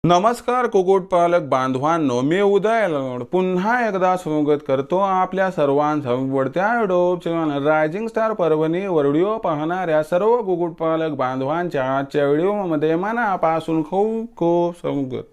नमस्कार कुक्कुटपालक बांधवांनो, मी उदय पुन्हा एकदा स्वागत करतो आपल्या सर्वांच्या YouTube channel rising star Parbhani वर व्हिडिओ पाहणाऱ्या सर्व कुक्कुटपालक बांधवांच्या आजच्या व्हिडिओमध्ये मनापासून खूप खूप स्वागत।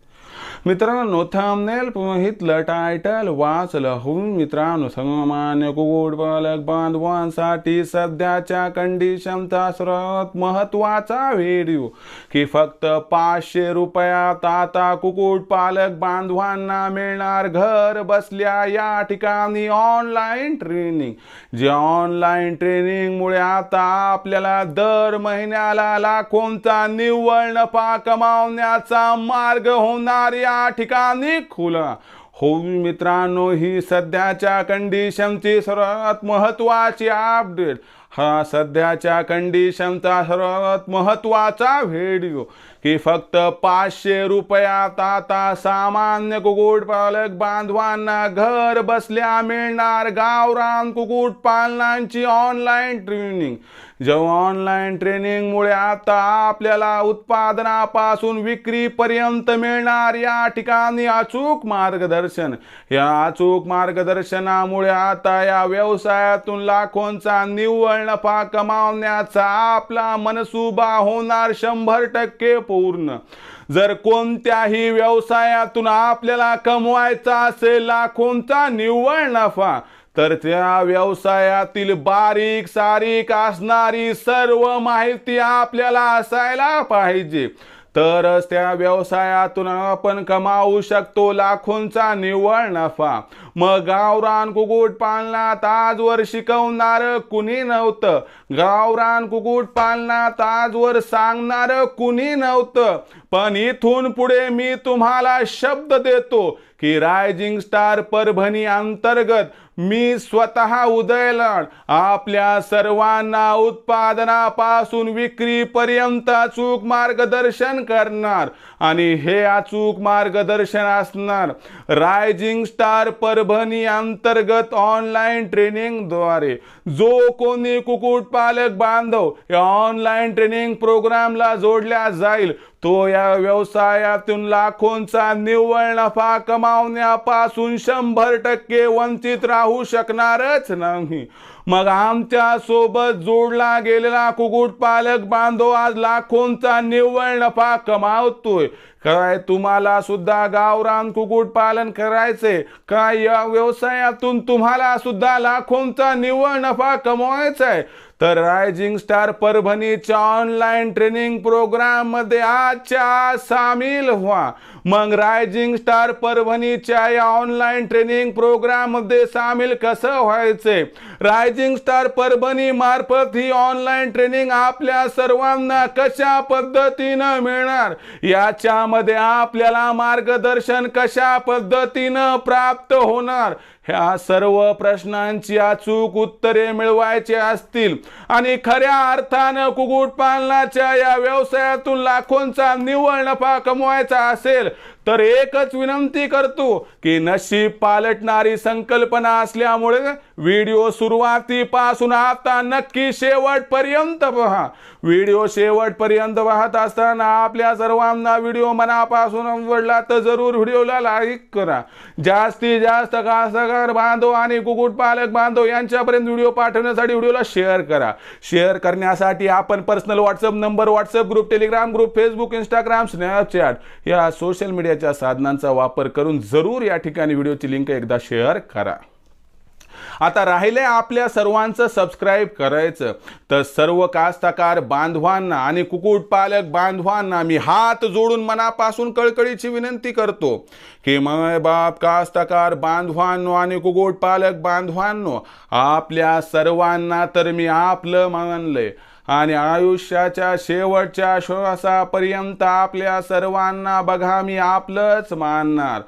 मित्रांनो, थंबनेल पाहिलं, टायटल वाचलं होऊन मित्रांनो, सामान्य कुक्कुटपालक बांधवांसाठी सध्याच्या कंडिशनचा सर्वात महत्त्वाचा व्हिडिओ की फक्त 500 रुपयात आता कुक्कुटपालक बांधवांना मिळणार घर बसल्या या ठिकाणी ऑनलाईन ट्रेनिंग। जे ऑनलाईन ट्रेनिंगमुळे आता आपल्याला दर महिन्याला लाखोंचा निव्वळ नफा कमावण्याचा मार्ग होणार या ठिकाणी खुला होईल। मित्रांनो, ही सध्याच्या कंडिशनची सर्वात महत्त्वाची अपडेट, हा सध्याच्या कंडिशनचा सर्वात महत्त्वाचा व्हिडिओ की फक्त 500 रुपयात आता सामान्य कुक्कुटपालक बांधवांना घर बसल्या मिळणार गावरान कुक्कुटपालनाची ऑनलाईन ट्रेनिंग। जेव्हा ऑनलाईन ट्रेनिंगमुळे आता आपल्याला उत्पादनापासून विक्रीपर्यंत मिळणार या ठिकाणी अचूक मार्गदर्शन। या अचूक मार्गदर्शनामुळे आता या व्यवसायातून लाखोंचा निव्वळ नफा कमावण्याचा आपला मनसुबा होणार 100% पूर्ण। जर कोणत्याही व्यवसायातून आपल्याला कमवायचा असेल लाखोंचा निव्वळ नफा, तर त्या व्यवसायातील बारीक सारीक असणारी सर्व माहिती आपल्याला असायला पाहिजे, तरच त्या व्यवसायातून आपण कमावू शकतो लाखोंचा निव्वळ नफा। मग गावरान कुक्कुटपालनात आजवर शिकवणार कुणी नव्हतं, गावरान कुक्कुटपालनात आजवर सांगणार कुणी नव्हतं, पण इथून पुढे मी तुम्हाला शब्द देतो की रायझिंग स्टार परभणी अंतर्गत मी स्वतः उदयलाड आपल्या सर्वांना उत्पादनापासून विक्रीपर्यंत अचूक मार्गदर्शन करणार। आणि हे अचूक मार्गदर्शन असणार रायझिंग स्टार परभणी अंतर्गत ऑनलाईन ट्रेनिंगद्वारे। जो कोणी कुक्कुटपालक बांधव या ऑनलाईन ट्रेनिंग प्रोग्रामला जोडल्या जाईल, तो या व्यवसायातून लाखोंचा निव्वळ नफा कमावण्यापासून 100% वंचित राहू शकणारच नाही। मग आमच्या सोबत जोडला गेलेला कुक्कुटपालक बांधव आज लाखोंचा निव्वळ नफा कमावतोय। काय तुम्हाला सुद्धा गावरान कुक्कुटपालन करायचे? काय या व्यवसायातून तुम्हाला सुद्धा लाखोंचा निव्वळ नफा कमवायचा आहे? तर रायझिंग स्टार परभणीच्या ऑनलाईन ट्रेनिंग प्रोग्राम मध्ये आजच्या सामील व्हा। मग रायझिंग स्टार परभणीच्या या ऑनलाईन ट्रेनिंग प्रोग्राम मध्ये सामील कसं व्हायचे? रायझिंग स्टार परभणी मार्फत ही ऑनलाईन ट्रेनिंग आपल्या सर्वांना कशा पद्धतीने मिळणार, याच्यामध्ये आपल्याला मार्गदर्शन कशा पद्धतीने प्राप्त होणार, ह्या सर्व प्रश्नांची अचूक उत्तरे मिळवायची असतील आणि खऱ्या अर्थाने कुक्कुटपालनाच्या या व्यवसायातून लाखोंचा निव्वळ नफा कमवायचा असेल, तर एकच विनंती करतो की नशीब पालटणारी संकल्पना असल्यामुळे व्हिडिओ सुरुवातीपासून आता नक्की शेवटपर्यंत पहा। व्हिडिओ शेवटपर्यंत पाहत असताना आपल्या सर्वांना व्हिडिओ मनापासून आवडला तर जरूर व्हिडिओला लाईक करा। जास्तीत जास्त कास्तकार बांधव आणि कुक्कुटपालक बांधव यांच्यापर्यंत व्हिडिओ पाठवण्यासाठी व्हिडिओला शेअर करा। शेअर करण्यासाठी आपण personal WhatsApp number, WhatsApp group, Telegram group, Facebook, Instagram, Snapchat या सोशल मीडियाच्या साधनांचा वापर करून जरूर या ठिकाणी व्हिडिओची लिंक एकदा शेअर करा। आता राहिले आपल्या सर्वांचं सबस्क्राइब करायचं, तर सर्व कास्तकार बांधवांना आणि कुक्कुटपालक बांधवांना मी हात जोडून मनापासून कळकळीची विनंती करतो की माय बाप कास्तकार बांधवांनो आणि कुक्कुटपालक बांधवांनो, आपल्या सर्वांना तर मी आपलं मानलंय आणि आयुष्याच्या शेवटच्या श्वासापर्यंत आपल्या सर्वांना बघा मी आपलंच मानणार।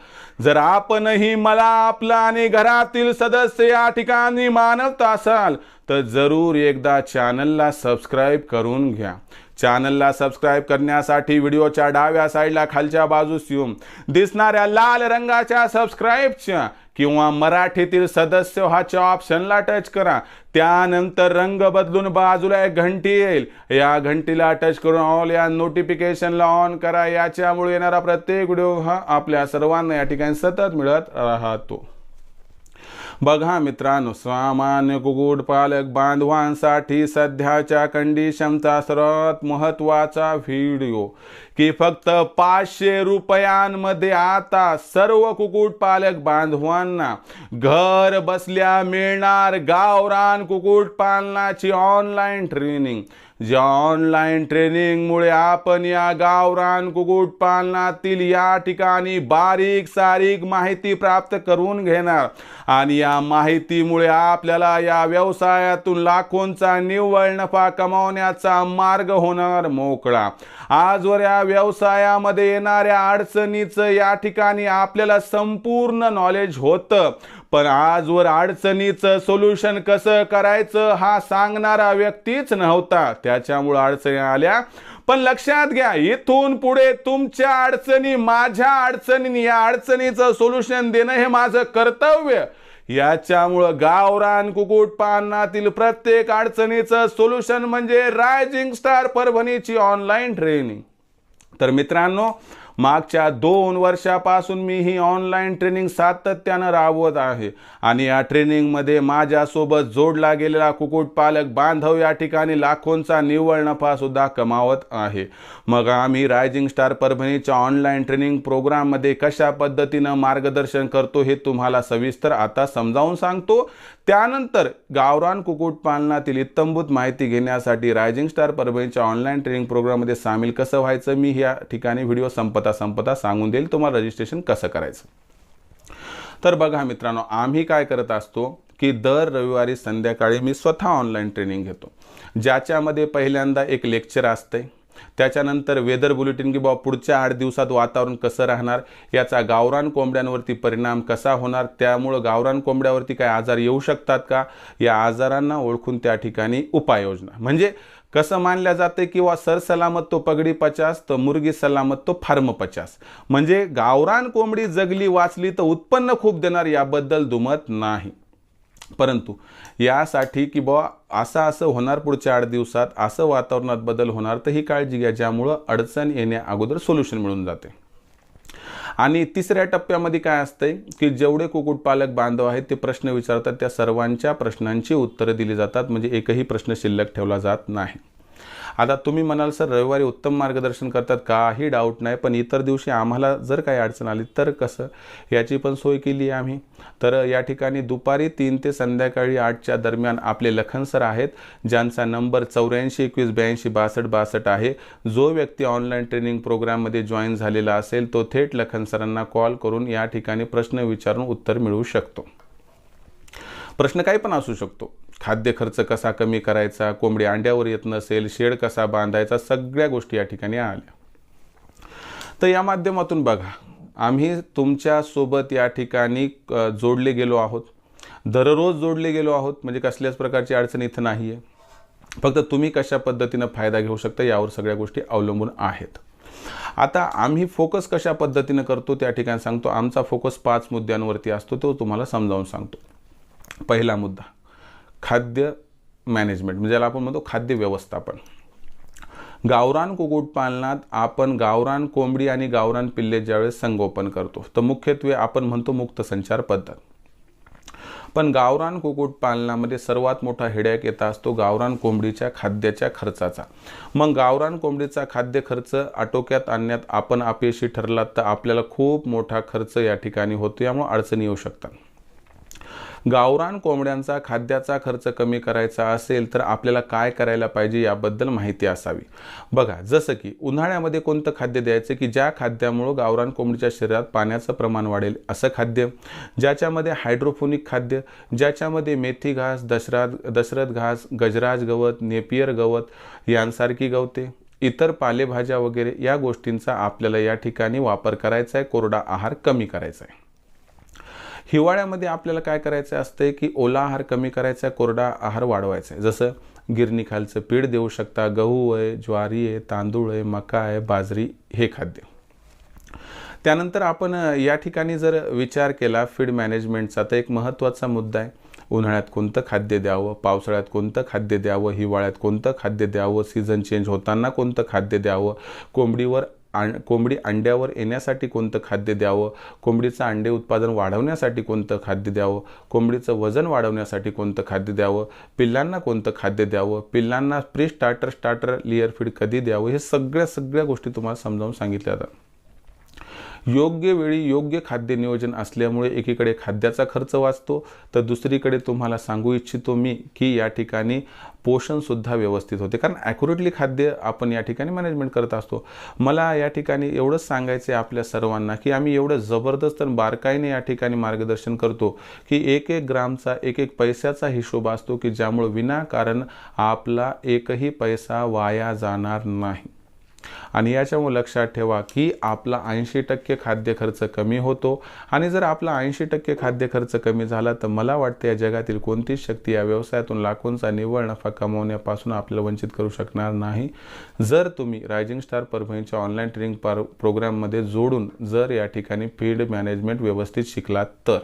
जर आपणही मला आपलं आणि घरातील सदस्य या ठिकाणी मानत असाल, तर जरूर एकदा चॅनलला सबस्क्राइब करून घ्या। चॅनलला सबस्क्राइब करण्यासाठी व्हिडिओच्या डाव्या साईडला खालच्या बाजूस येऊन दिसणाऱ्या लाल रंगाच्या सबस्क्राइबच्या किंवा मराठीतील सदस्य व्हाच्या ऑप्शनला टच करा. त्यानंतर रंग बदलून बाजूला एक घंटी येईल, या घंटीला टच करून ऑल या नोटिफिकेशनला ऑन करा. याच्यामुळे येणारा प्रत्येक व्हिडिओ हा आपल्या सर्वांना या ठिकाणी सतत मिळत राहतो. बघा मित्रांनो, सामान्य कुक्कुटपालक बांधवांसाठी सध्याच्या कंडिशनचा सर्वात महत्त्वाचा व्हिडिओ की फक्त 500 रुपयांमध्ये आता सर्व कुक्कुटपालक बांधवांना घर बसल्या मिळणार गावरान कुक्कुटपालनाची ऑनलाईन ट्रेनिंग. ज्या ऑनलाईन ट्रेनिंगमुळे आपण या गावरान कुक्कुटपालनातील या ठिकाणी बारीक सारीक माहिती प्राप्त करून घेणार आणि या माहितीमुळे आपल्याला या व्यवसायातून लाखोंचा निव्वळ नफा कमावण्याचा मार्ग होणार मोकळा. आजवर या व्यवसायामध्ये येणाऱ्या अडचणीचं या ठिकाणी आपल्याला संपूर्ण नॉलेज होतं, पण आजवर अडचणीचं सोल्युशन कसं करायचं हा सांगणारा व्यक्तीच नव्हता. त्याच्यामुळे अडचणी आल्या. पण लक्षात घ्या, इथून पुढे तुमच्या अडचणी माझ्या अडचणी, या अडचणीचं सोल्युशन देणं हे माझं कर्तव्य. याच्यामुळं गावरान कुक्कुटपालनातील प्रत्येक अडचणीचं सोल्युशन म्हणजे रायझिंग स्टार परभणीची ऑनलाईन ट्रेनिंग. तर मित्रांनो, मागच्या 2 वर्षापासून मी ही ऑनलाईन ट्रेनिंग सातत्यानं राबवत आहे आणि या ट्रेनिंगमध्ये माझ्यासोबत जोडला गेलेला कुक्कुटपालक बांधव या ठिकाणी लाखोंचा निव्वळ नफा सुद्धा कमावत आहे. मग आम्ही रायझिंग स्टार परभणीच्या ऑनलाईन ट्रेनिंग प्रोग्राममध्ये कशा पद्धतीनं मार्गदर्शन करतो हे तुम्हाला सविस्तर आता समजावून सांगतो. त्यानंतर गावरान कुक्कुटपालनातील इत्थंभूत माहिती घेण्यासाठी रायझिंग स्टार परभणीच्या ऑनलाईन ट्रेनिंग प्रोग्राममध्ये सामील कसं व्हायचं मी या ठिकाणी व्हिडिओ संपता सांगून देईल तुम्हाला रजिस्ट्रेशन कसं करायचं. तर बघा मित्रांनो, आम्ही काय करत असतो की दर रविवारी संध्याकाळी मी स्वतः ऑनलाईन ट्रेनिंग घेतो, ज्याच्यामध्ये पहिल्यांदा एक लेक्चर असते, त्याच्यानंतर वेदर बुलेटिन की बाबा पुढच्या 8 दिवसात वातावरण कसं राहणार, याचा गावरान कोंबड्यांवरती परिणाम कसा होणार, त्यामुळे गावरान कोंबड्यावरती काय आजार येऊ शकतात का, या आजारांना ओळखून त्या ठिकाणी उपाययोजना. म्हणजे कसं मानल्या जाते किंवा सर सलामत तो पगडी 50 तर मुर्गी सलामत तो फार्म 50. म्हणजे गावरान कोंबडी जगली वाचली तर उत्पन्न खूप देणार याबद्दल दुमत नाही. परंतु यासाठी की बुवा असं होणार पुढच्या 8 दिवसात, असं वातावरणात बदल होणार, तर ही काळजी घ्या ज्यामुळं अडचण येण्या अगोदर सोल्युशन मिळून जाते. आणि तिसऱ्या टप्प्यामध्ये काय असते की जेवढे कुक्कुटपालक बांधव आहेत ते प्रश्न विचारतात, त्या सर्वांच्या प्रश्नांची उत्तरं दिली जातात, म्हणजे एकही प्रश्न शिल्लक ठेवला जात नाही. आता तुम्ही म्हणाल सर रविवारी उत्तम मार्गदर्शन करतात, काही डाऊट नाही, पण इतर दिवशी आम्हाला जर काही अडचण आली तर कसं, याची पण सोय केली आहे आम्ही. तर या ठिकाणी दुपारी 3 ते संध्याकाळी 8च्या दरम्यान आपले लखन सर आहेत, ज्यांचा नंबर 84 21 82 62 62 आहे. जो व्यक्ती ऑनलाईन ट्रेनिंग प्रोग्राममध्ये जॉईन झालेला असेल तो थेट लखन सरांना कॉल करून या ठिकाणी प्रश्न विचारून उत्तर मिळवू शकतो. प्रश्न काही पण असू शकतो. खाद्य खर्च कसा कमी करायचा, कोंबडी अंड्यावर येत नसेल, शेड कसा बांधायचा, सगळ्या गोष्टी या ठिकाणी आल्या. तर या माध्यमातून बघा, आम्ही तुमच्या सोबत या ठिकाणी जोडले गेलो आहोत, दररोज जोडले गेलो आहोत. म्हणजे कसल्याच प्रकारची अडचण इथं नाही आहे. फक्त तुम्ही कशा पद्धतीनं फायदा घेऊ शकता यावर सगळ्या गोष्टी अवलंबून आहेत. आता आम्ही फोकस कशा पद्धतीनं करतो त्या ठिकाणी सांगतो. आमचा फोकस 5 मुद्द्यांवरती असतो, तो तुम्हाला समजावून सांगतो. पहिला मुद्दा खाद्य मॅनेजमेंट, म्हणजे ज्याला आपण म्हणतो खाद्य व्यवस्थापन. गावरान कुक्कुटपालनात आपण गावरान कोंबडी आणि गावरान पिल्ले ज्यावेळेस संगोपन करतो तर मुख्यत्वे आपण म्हणतो मुक्त संचार पद्धत. पण गावरान कुक्कुटपालनामध्ये सर्वात मोठा हेडॅक येत असतो गावरान कोंबडीच्या खाद्याच्या खर्चाचा. मग गावरान कोंबडीचा खाद्य खर्च आटोक्यात आणण्यात आपण अपयशी ठरलात तर आपल्याला खूप मोठा खर्च या ठिकाणी होतो, यामुळे अडचणी येऊ शकतात. गावरान कोंबड्यांचा खाद्याचा खर्च कमी करायचा असेल तर आपल्याला काय करायला पाहिजे याबद्दल माहिती असावी. बघा, जसं की उन्हाळ्यामध्ये कोणतं खाद्य द्यायचं की ज्या खाद्यामुळं गावरान कोंबडीच्या शरीरात पाण्याचं प्रमाण वाढेल असं खाद्य, ज्याच्यामध्ये हायड्रोपोनिक खाद्य, ज्याच्यामध्ये मेथी घास, दशरथ घास, गजराज गवत, नेपियर गवत यांसारखी गवते, इतर पालेभाज्या वगैरे या गोष्टींचा आपल्याला या ठिकाणी वापर करायचा आहे. कोरडा आहार कमी करायचा आहे. हिवाळ्यामध्ये आपल्याला काय करायचं असते की ओला आहार कमी करायचा आहे, कोरडा आहार वाढवायचा आहे. जसं गिरणीखालचं पीठ देऊ शकता, गहू आहे, ज्वारी आहे, तांदूळ आहे, मका आहे, बाजरी हे खाद्य. त्यानंतर आपण या ठिकाणी जर विचार केला फीड मॅनेजमेंटचा, तर एक महत्त्वाचा मुद्दा आहे, उन्हाळ्यात कोणतं खाद्य द्यावं, पावसाळ्यात कोणतं खाद्य द्यावं, हिवाळ्यात कोणतं खाद्य द्यावं, सीझन चेंज होताना कोणतं खाद्य द्यावं, कोंबडी अंड्यावर येण्यासाठी कोणतं खाद्य द्यावं, कोंबडीचं अंडे उत्पादन वाढवण्यासाठी कोणतं खाद्य द्यावं, कोंबडीचं वजन वाढवण्यासाठी कोणतं खाद्य द्यावं, पिल्लांना कोणतं खाद्य द्यावं, पिल्लांना प्री स्टार्टर लेयर फीड कधी द्यावं, हे सगळ्या गोष्टी तुम्हाला समजावून सांगितल्या जातात. योग्य वेळी योग्य खाद्य नियोजन असल्यामुळे एकीकडे खाद्याचा खर्च वाचतो, तर दुसरीकडे तुम्हाला सांगू इच्छितो मी की या ठिकाणी पोषणसुद्धा व्यवस्थित होते, कारण ॲक्युरेटली खाद्य आपण या ठिकाणी मॅनेजमेंट करत असतो. मला या ठिकाणी एवढंच सांगायचं आहे आपल्या सर्वांना की आम्ही एवढं जबरदस्त आणि बारकाईने या ठिकाणी मार्गदर्शन करतो की एक ग्रामचा एक पैशाचा हिशोब असतो की ज्यामुळे विनाकारण आपला एकही पैसा वाया जाणार नाही. आणि याच्यामुळे लक्षात ठेवा की आपला 80% खाद्य खर्च कमी होतो, आणि जर आपला 80% खाद्य खर्च कमी झाला तर मला वाटतं या जगातील कोणतीच शक्ती या व्यवसायातून लाखोंचा निव्वळ नफा कमवण्यापासून आपल्याला वंचित करू शकणार नाही. जर तुम्ही रायझिंग स्टार परभणीच्या ऑनलाईन ट्रेनिंग प्रोग्राममध्ये जोडून जर या ठिकाणी फीड मॅनेजमेंट व्यवस्थित शिकलात तर.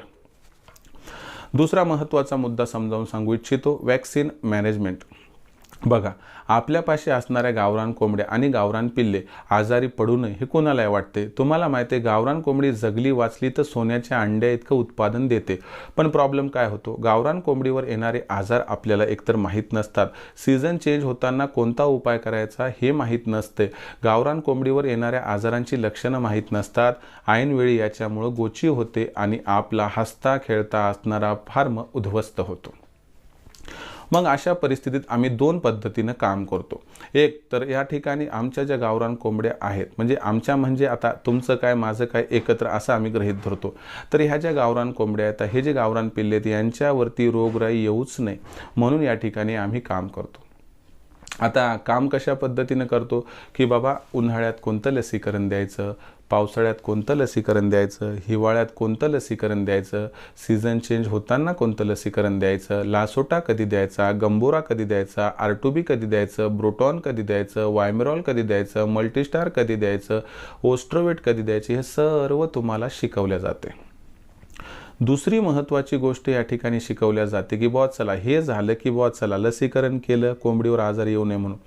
दुसरा महत्त्वाचा मुद्दा समजावून सांगू इच्छितो, वॅक्सिन मॅनेजमेंट. बघा, आपल्यापाशी असणाऱ्या गावरान कोंबड्या आणि गावरान पिल्ले आजारी पडू नये हे कोणाला वाटते? तुम्हाला माहिती आहे, गावरान कोंबडी जगली वाचली तर सोन्याच्या अंड्या इतकं उत्पादन देते. पण प्रॉब्लेम काय होतो, गावरान कोंबडीवर येणारे आजार आपल्याला एकतर माहीत नसतात, सीझन चेंज होताना कोणता उपाय करायचा हे माहीत नसते, गावरान कोंबडीवर येणाऱ्या आजारांची लक्षणं माहीत नसतात, ऐनवेळी याच्यामुळं गोची होते आणि आपला हसता खेळता असणारा फार्म उद्ध्वस्त होतो. मग अशा परिस्थितीत आम्ही 2 पद्धतीनं काम करतो. एक तर या ठिकाणी आमच्या ज्या गावरान कोंबड्या आहेत, म्हणजे आता तुमचं काय माझं काय एकत्र असं आम्ही गृहीत धरतो, तर ह्या ज्या गावरान कोंबड्या आहेत, हे जे गावरान पिल्ले आहेत, यांच्यावरती रोगराई येऊच नये म्हणून या ठिकाणी आम्ही काम करतो. आता काम कशा पद्धतीनं करतो की बाबा, उन्हाळ्यात कोणतं लसीकरण द्यायचं, पावसाळ्यात कोणतं लसीकरण द्यायचं, हिवाळ्यात कोणतं लसीकरण द्यायचं, सीझन चेंज होताना कोणतं लसीकरण द्यायचं, लासोटा कधी द्यायचा, गंबोरा कधी द्यायचा, आर2बी कधी द्यायचं, ब्रोटॉन कधी द्यायचं, वायमेरॉल कधी द्यायचं, मल्टीस्टार कधी द्यायचं, ओस्ट्रोवेट कधी द्यायचे, हे सर्व तुम्हाला शिकवल्या जाते. दुसरी महत्त्वाची गोष्ट या ठिकाणी शिकवल्या जाते की बुवा चला हे झालं की बुवा चला लसीकरण केलं कोंबडीवर आजार येऊ नये म्हणून,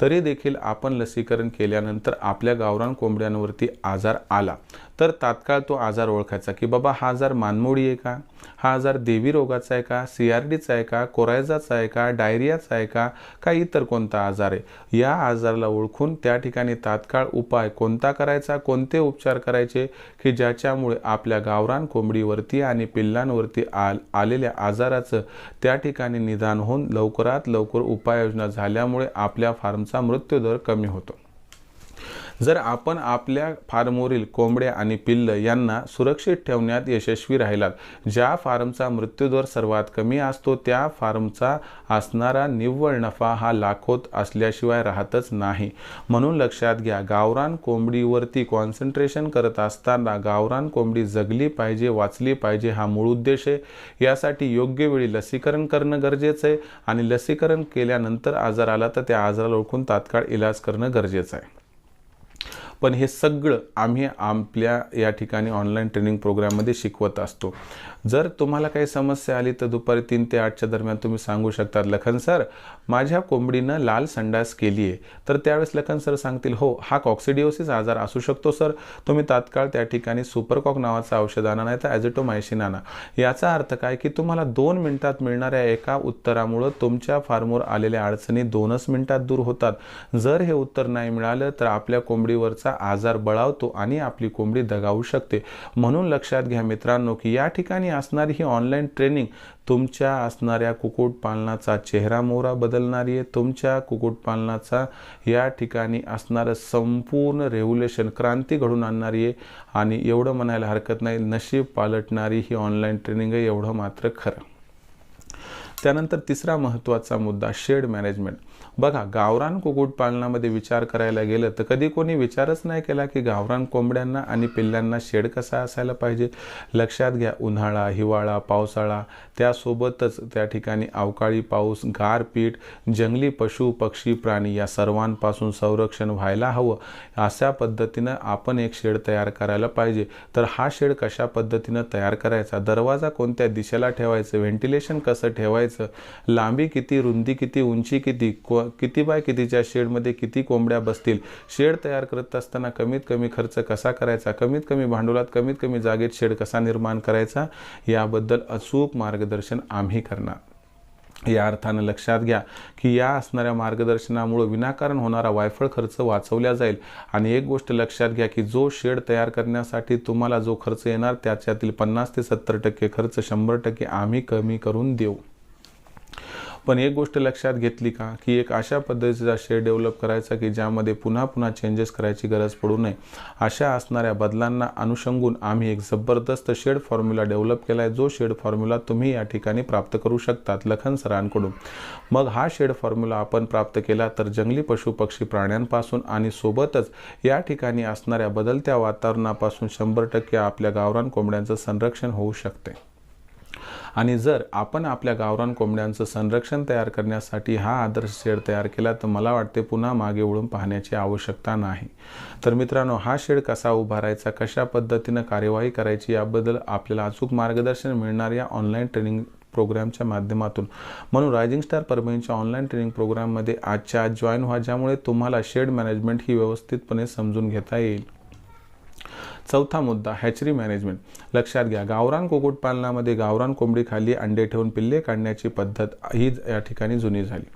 तरी देखील आपण लसीकरण केल्यानंतर आपल्या गावरान कोंबड्यांवरती आजार आला तर तात्काळ तो आजार ओळखायचा की बाबा हा आजार मानमोडी आहे का, हा आजार देवी रोगाचा आहे का, CRDचा आहे का, कोरायझाचा आहे का, डायरियाचा आहे का, का इतर कोणता आजार आहे. या आजाराला ओळखून त्या ठिकाणी तात्काळ उपाय कोणता करायचा, कोणते उपचार करायचे की ज्याच्यामुळे आपल्या गावरान कोंबडीवरती आणि पिल्लांवरती आलेल्या आजाराचं त्या ठिकाणी निदान होऊन लवकरात लवकर उपाययोजना झाल्यामुळे आपल्या फार्मचा मृत्यूदर कमी होतो. जर आपण आपल्या फार्मवरील कोंबड्या आणि पिल्लं यांना सुरक्षित ठेवण्यात यशस्वी राहिलात, ज्या फार्मचा मृत्यूदर सर्वात कमी असतो त्या फार्मचा असणारा निव्वळ नफा हा लाखोत असल्याशिवाय राहतच नाही. म्हणून लक्षात घ्या, गावरान कोंबडीवरती कॉन्सन्ट्रेशन करत असताना गावरान कोंबडी जगली पाहिजे, वाचली पाहिजे हा मूळ उद्देश आहे. यासाठी योग्य वेळी लसीकरण करणं गरजेचं आहे आणि लसीकरण केल्यानंतर आजार आला तर त्या आजाराला ओळखून तात्काळ इलाज करणं गरजेचं आहे. पण हे सगळं आम्ही आपल्या या ठिकाणी ऑनलाईन ट्रेनिंग प्रोग्राममध्ये शिकवत असतो. जर तुम्हाला काही समस्या आली तर दुपारी 3 ते 8च्या दरम्यान तुम्ही सांगू शकता, लखन सर माझ्या कोंबडीनं लाल संडास केली आहे, तर त्यावेळेस लखन सर सांगतील हो हा कॉक्सिडिओसिस आजार असू शकतो सर, तुम्ही तात्काळ त्या ठिकाणी सुपरकॉक नावाचं औषध आणा नाही तर ॲझिटोमायसिन आणा. याचा अर्थ काय की तुम्हाला 2 मिनिटात मिळणाऱ्या एका उत्तरामुळं तुमच्या फार्मवर आलेल्या अडचणी 2च मिनिटात दूर होतात. जर हे उत्तर नाही मिळालं तर आपल्या कोंबडीवरचा आजार बळावतो आणि आपली कोंबडी दगावू शकते. म्हणून लक्षात घ्या मित्रांनो की या ठिकाणी असणारी ही ऑनलाईन ट्रेनिंग तुमच्या असणाऱ्या कुक्कुटपालनाचा चेहरा मोहरा बदलणारी आहे. तुमच्या कुक्कुटपालनाचा या ठिकाणी असणारं संपूर्ण रेव्होल्युशन क्रांती घडून आणणारी आहे आणि एवढं म्हणायला हरकत नाही, नशीब पालटणारी ही ऑनलाईन ट्रेनिंग आहे, एवढं मात्र खरं. त्यानंतर तिसरा महत्त्वाचा मुद्दा शेड मॅनेजमेंट. बघा, गावरान कुक्कुटपालनामध्ये विचार करायला गेलं तर कधी कोणी विचारच नाही केला की गावरान कोंबड्यांना आणि पिल्लांना शेड कसा असायला पाहिजे. लक्षात घ्या, उन्हाळा, हिवाळा, पावसाळा, त्यासोबतच त्या ठिकाणी अवकाळी पाऊस, गारपीट, जंगली पशु पक्षी प्राणी या सर्वांपासून संरक्षण व्हायला हवं. अशा पद्धतीनं आपण एक शेड तयार करायला पाहिजे. तर हा शेड कशा पद्धतीनं तयार करायचा, दरवाजा कोणत्या दिशेला ठेवायचं, व्हेंटिलेशन कसं ठेवायचं, लांबी किती, रुंदी किती, उंची किती, किती बाय कितीच्या शेडमध्ये किती कोंबड्या बसतील, शेड तयार करत असताना कमीत कमी खर्च कसा करायचा, कमीत कमी भांडवलात कमीत कमी जागेत शेड कसा निर्माण करायचा, याबद्दल अचूक मार्गदर्शन आम्ही करणार. या अर्थानं लक्षात घ्या की या असणाऱ्या मार्गदर्शनामुळे विनाकारण होणारा वायफळ खर्च वाचवला जाईल. आणि एक गोष्ट लक्षात घ्या की जो शेड तयार करण्यासाठी तुम्हाला जो खर्च येणार त्याच्यातील 50 ते 70% खर्च 100% आम्ही कमी करून देऊ. पण एक गोष्ट लक्षात घेतली का की एक अशा पद्धतीचा शेड डेव्हलप करायचा की ज्यामध्ये पुन्हा पुन्हा चेंजेस करायची गरज पडू नये. अशा असणाऱ्या बदलांना अनुषंगून आम्ही एक जबरदस्त शेड फॉर्म्युला डेव्हलप केला आहे, जो शेड फॉर्म्युला तुम्ही या ठिकाणी प्राप्त करू शकतात लखन सरांकडून. मग हा शेड फॉर्म्युला आपण प्राप्त केला तर जंगली पशु पक्षी प्राण्यांपासून आणि सोबतच या ठिकाणी असणाऱ्या बदलत्या वातावरणापासून 100% आपल्या गावरान कोंबड्यांचं संरक्षण होऊ शकते. आणि जर आपण आपल्या गावरान कोंबड्यांचं संरक्षण तयार करण्यासाठी हा आदर्श शेड तयार केला तर मला वाटते पुन्हा मागे वळून पाहण्याची आवश्यकता नाही. तर मित्रांनो, हा शेड कसा उभारायचा, कशा पद्धतीनं कार्यवाही करायची याबद्दल आपल्याला अचूक मार्गदर्शन मिळणार या ऑनलाईन ट्रेनिंग प्रोग्रामच्या माध्यमातून. म्हणून रायझिंग स्टार परभणीच्या ऑनलाईन ट्रेनिंग प्रोग्राममध्ये आजच्या आज जॉईन व्हा, ज्यामुळे तुम्हाला शेड मॅनेजमेंट ही व्यवस्थितपणे समजून घेता येईल. चौथा मुद्दा, हॅचरी मॅनेजमेंट. लक्षात घ्या, गावरान कुक्कुटपालनामध्ये गावरान कोंबडी खाली अंडे ठेवून पिल्ले काढण्याची पद्धत ही या ठिकाणी जुनी झाली.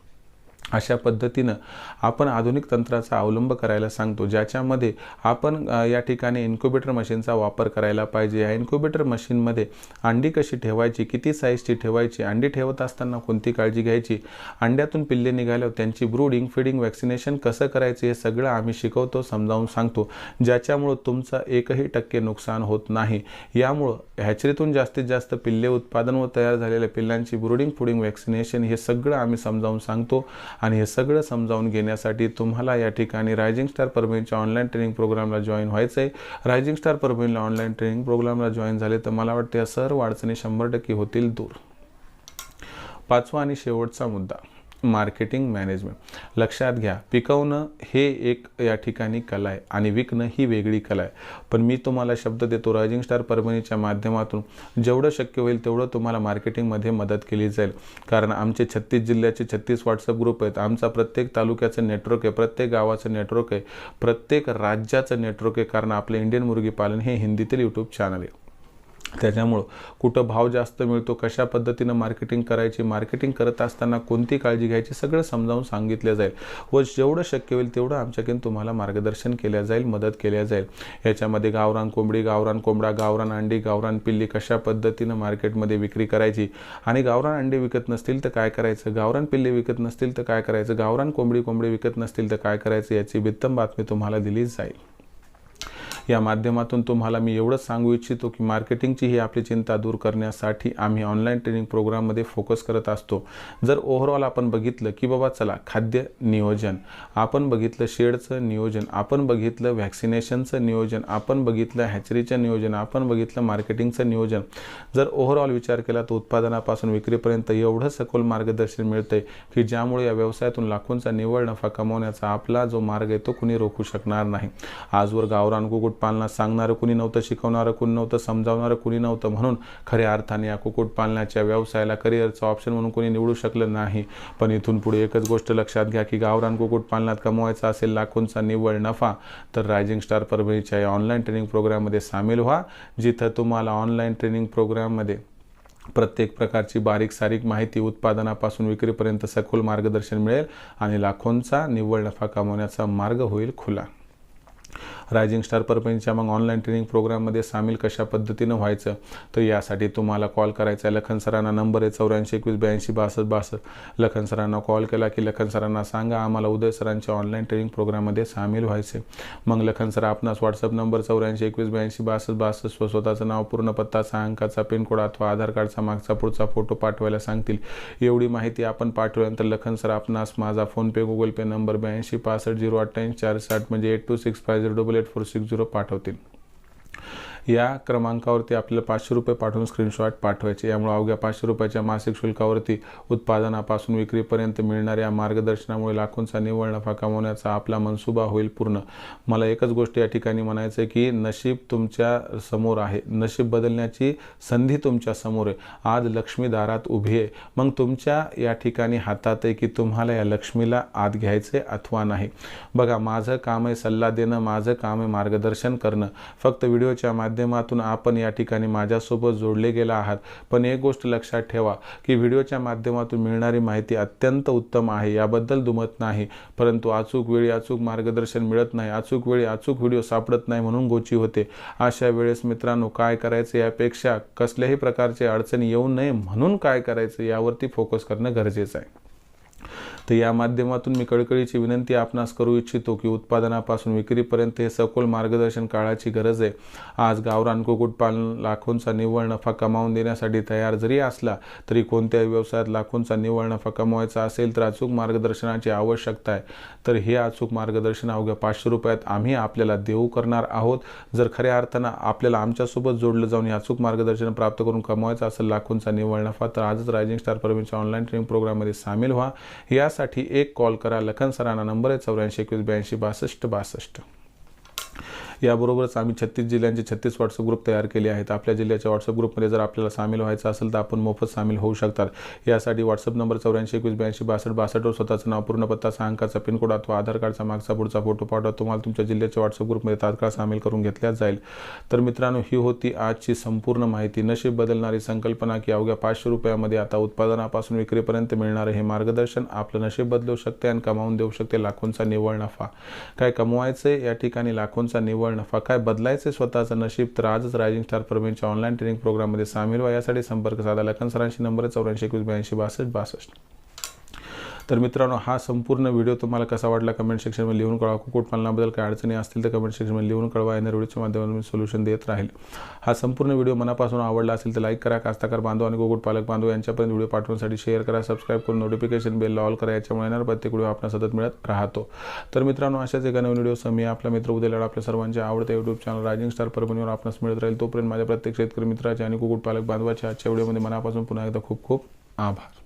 अशा पद्धतीनं आपण आधुनिक तंत्राचा अवलंब करायला सांगतो, ज्याच्यामध्ये आपण या ठिकाणी इन्क्युबेटर मशीनचा वापर करायला पाहिजे. या इन्क्युबेटर मशीनमध्ये अंडी कशी ठेवायची, किती साईजची ठेवायची, अंडी ठेवत असताना कोणती काळजी घ्यायची, अंड्यातून पिल्ले निघाल्यावर त्यांची ब्रूडिंग, फीडिंग, वॅक्सिनेशन कसं करायचं, हे सगळं आम्ही शिकवतो, समजावून सांगतो, ज्याच्यामुळं तुमचं 1% नुकसान होत नाही. यामुळं हॅचरीतून जास्तीत जास्त पिल्ले उत्पादन व तयार झालेल्या पिल्लांची ब्रूडिंग, फूडिंग, वॅक्सिनेशन हे सगळं आम्ही समजावून सांगतो. आणि हे सगळं समजावून घेण्यासाठी तुम्हाला या ठिकाणी रायझिंग स्टार परभणीच्या ऑनलाईन ट्रेनिंग प्रोग्रामला जॉईन व्हायचं आहे. रायझिंग स्टार परभणीला ऑनलाईन ट्रेनिंग प्रोग्रामला जॉईन झाले तर मला वाटते या सर्व अडचणी 100% होतील दूर. पाचवा आणि शेवटचा मुद्दा, मार्केटिंग मॅनेजमेंट. लक्षात घ्या, पिकवणं हे एक या ठिकाणी कला आहे आणि विकणं ही वेगळी कला आहे. पण मी तुम्हाला शब्द देतो, रायझिंग स्टार परभणीच्या माध्यमातून जेवढं शक्य होईल तेवढं तुम्हाला मार्केटिंगमध्ये मदत केली जाईल. कारण आमचे 36 जिल्ह्याचे 36 व्हॉट्सअप ग्रुप आहेत, आमचा प्रत्येक तालुक्याचं नेटवर्क आहे, प्रत्येक गावाचं नेटवर्क आहे, प्रत्येक राज्याचं नेटवर्क आहे. कारण आपलं इंडियन मुर्गी पालन हे हिंदीतील यूट्यूब चॅनल आहे. त्याच्यामुळं कुठं भाव जास्त मिळतो, कशा पद्धतीनं मार्केटिंग करायची, मार्केटिंग करत असताना कोणती काळजी घ्यायची, सगळं समजावून सांगितलं जाईल व जेवढं शक्य होईल तेवढं आमच्याकडून तुम्हाला मार्गदर्शन केल्या जाईल, मदत केल्या जाईल. याच्यामध्ये गावरान कोंबडी, गावरान कोंबडा, गावरान अंडी, गावरान पिल्ली कशा पद्धतीनं मार्केटमध्ये विक्री करायची आणि गावरान अंडी विकत नसतील तर काय करायचं, गावरान पिल्ले विकत नसतील तर काय करायचं, गावरान कोंबडी विकत नसतील तर काय करायचं, याची बित्तम बातमी तुम्हाला दिली जाईल. या माध्यमातून तुम्हाला मी एवढंच सांगू इच्छितो की मार्केटिंगची ही आपली चिंता दूर करण्यासाठी आम्ही ऑनलाईन ट्रेनिंग प्रोग्राममध्ये फोकस करत असतो. जर ओव्हरऑल आपण बघितलं की बाबा चला, खाद्य नियोजन, आपण बघितलं शेडचं नियोजन, आपण बघितलं व्हॅक्सिनेशनचं नियोजन, आपण बघितलं हॅचरीचं नियोजन, आपण बघितलं मार्केटिंगचं नियोजन. जर ओव्हरऑल विचार केला तर उत्पादनापासून विक्रीपर्यंत एवढं सखोल मार्गदर्शन मिळतंय की ज्यामुळे या व्यवसायातून लाखोंचा निव्वळ नफा कमवण्याचा आपला जो मार्ग आहे तो कुणी रोखू शकणार नाही. आजवर गावरान कुक्कुटपालनात सांगणारं कुणी नव्हतं, शिकवणारं कुणी नव्हतं, समजावणारं कुणी नव्हतं, म्हणून खऱ्या अर्थाने या कुक्कुटपालनाच्या व्यवसायाला करिअरचं ऑप्शन म्हणून कोणी निवडू शकलं नाही. पण इथून पुढे एकच गोष्ट लक्षात घ्या की गावरान कुक्कुटपालनात कमवायचा असेल लाखोंचा निव्वळ नफा तर रायझिंग स्टार परभणीच्या या ऑनलाईन ट्रेनिंग प्रोग्राममध्ये सामील व्हा, जिथं तुम्हाला ऑनलाईन ट्रेनिंग प्रोग्राममध्ये प्रत्येक प्रकारची बारीक सारीक माहिती, उत्पादनापासून विक्रीपर्यंत सखोल मार्गदर्शन मिळेल आणि लाखोंचा निव्वळ नफा कमवण्याचा मार्ग होईल खुला. रायझिंग स्टार परभणीच्या मग ऑनलाईन ट्रेनिंग प्रोग्राममध्ये सामील कशा पद्धतीनं व्हायचं, तर यासाठी तुम्हाला कॉल करायचा आहे. लखन सरांना नंबर आहे 8421826262. लखन सरांना कॉल केला की लखन सरांना सांगा आम्हाला उदय सरांच्या ऑनलाईन ट्रेनिंग प्रोग्राममध्ये सामील व्हायचे. मग लखन सर आपणास व्हॉट्सअप नंबर 8421826262 स्वतःचं नाव, पूर्ण पत्ता, 6 अंकाचा पिनकोड अथवा आधार कार्डचा मागचा पुढचा फोटो पाठवायला सांगतील. एवढी माहिती आपण पाठवल्यानंतर लखन सर आपणास माझा फोनपे गुगल पे नंबर 8265088460 म्हणजे 8265088460 पाठवतील. या क्रमांकावरती आपल्याला 500 रुपये पाठवून स्क्रीनशॉट पाठवायचे. यामुळे अवघ्या 500 रुपयाच्या मासिक शुल्कावरती उत्पादनापासून विक्रीपर्यंत मिळणाऱ्या मार्गदर्शनामुळे लाखोंचा निव्वळ नफा कमवण्याचा आपला मनसुबा होईल पूर्ण. मला एकच गोष्ट या ठिकाणी म्हणायचं आहे की नशीब तुमच्या समोर आहे, नशीब बदलण्याची संधी तुमच्या समोर आहे. आज लक्ष्मी दारात उभी आहे. मग तुमच्या या ठिकाणी हातात आहे की तुम्हाला या लक्ष्मीला आत घ्यायचे अथवा नाही. बघा, माझं काम आहे सल्ला देणं, माझं काम आहे मार्गदर्शन करणं. फक्त व्हिडिओच्या माध्यमातून आपण या ठिकाणी माझ्यासोबत जोडले गेला आहात. पण एक गोष्ट लक्षात ठेवा की व्हिडिओच्या माध्यमातून मिळणारी माहिती अत्यंत उत्तम आहे, याबद्दल दुमत नाही. परंतु अचूक वेळी अचूक मार्गदर्शन मिळत नाही, अचूक वेळी अचूक व्हिडिओ सापडत नाही म्हणून गोची होते. अशा वेळेस मित्रांनो काय करायचं, यापेक्षा कसल्याही प्रकारची अडचणी येऊ नये म्हणून काय करायचं यावरती फोकस करणं गरजेचं आहे. तर या माध्यमातून मी कळकळीची विनंती आपणास करू इच्छितो की उत्पादनापासून विक्रीपर्यंत हे सखोल मार्गदर्शन काळाची गरज आहे. आज गावरान कुक्कुटपालन लाखोंचा निव्वळ नफा कमावून देण्यासाठी तयार जरी असला तरी कोणत्याही व्यवसायात लाखोंचा निव्वळ नफा कमवायचा असेल तर अचूक मार्गदर्शनाची आवश्यकता आहे. तर हे अचूक मार्गदर्शन अवघ्या 500 रुपयात आम्ही आपल्याला देऊ करणार आहोत. जर खऱ्या अर्थानं आपल्याला आमच्यासोबत जोडलं जाऊन हे अचूक मार्गदर्शन प्राप्त करून कमवायचं असेल लाखोंचा निव्वळ नफा, तर आजच रायझिंग स्टार परभणीच्या ऑनलाईन ट्रेनिंग प्रोग्राममध्ये सामील व्हा. यासाठी एक कॉल करा. लखन सरांना नंबर आहे 8421826262. याबरोबरच आम्ही 36 जिल्ह्यांचे 36 व्हॉट्सअप ग्रुप तयार केले आहेत. आपल्या जिल्ह्याच्या व्हॉट्सअप ग्रुपमध्ये जर आपल्याला सामील व्हायचं असेल तर आपण मोफत सामील होऊ शकतात. यासाठी व्हॉट्सअप नंबर 8421826262 वर स्वतःचं नाव, पूर्ण पत्ता, 6 अंकाचा पिनकोड अथवा आधार कार्डचा मागचा पुढचा फोटो पाठवा. तुम्हाला तुमच्या जिल्ह्याच्या व्हॉट्सअप ग्रुपमध्ये तात्काळ सामील करून घेतल्या जाईल. तर मित्रांनो, ही होती आजची संपूर्ण माहिती. नशीब बदलणारी संकल्पना की अवघ्या 500 रुपयामध्ये आता उत्पादनापासून विक्रीपर्यंत मिळणारे हे मार्गदर्शन आपलं नशीब बदलू शकते आणि कमावून देऊ शकते लाखोंचा निव्वळ नफा. काय कमवायचे या ठिकाणी लाखोंचा निव्वळ नफा, काय बदलायचे स्वतःचं नशीब, तर आजच रायझिंग स्टार परभणीच्या ऑनलाईन ट्रेनिंग प्रोग्राममध्ये सामील व्हा. यासाठी संपर्क साधा. लखन सरांशी नंबर 8421826262. तर मित्रांनो, हा संपूर्ण व्हिडिओ तुम्हाला कसा वाटला कमेंट सेक्शनमध्ये लिहून कळवा. कुक्कुटपालनाबद्दल काही अडचणी असतील तर कमेंट सेक्शनमध्ये लिहून कळवा. येणाऱ्या व्हिडिओच्या माध्यमातून मी सोल्युशन देत राहील. हा संपूर्ण व्हिडिओ मनापासून आवडला असेल तर लाईक करा. कास्तकार बांधव आणि कुक्कुटपालक बांधव यांच्यापर्यंत व्हिडिओ पाठवण्यासाठी शेअर करा. सबस्क्राईब करून नोटिफिकेशन बेल ऑल करा. याच्यामुळे येणारा प्रत्येक व्हिडिओ आपल्याला सतत मिळत राहतो. तर मित्रांनो, अशाच एका नवीन व्हिडिओसह मी आपला मित्र उदय लाड आपल्या सर्वांच्या आवडत्या यूट्यूब चॅनल रायझिंग स्टार परभणीवर आपणास मिळत राहील. तोपर्यंत माझ्या प्रत्येक शेतकरी मित्राचे आणि कुक्कुटपालक बांधवाच्या आजच्या व्हिडिओमध्ये मनापासून पुन्हा एकदा खूप खूप आभार.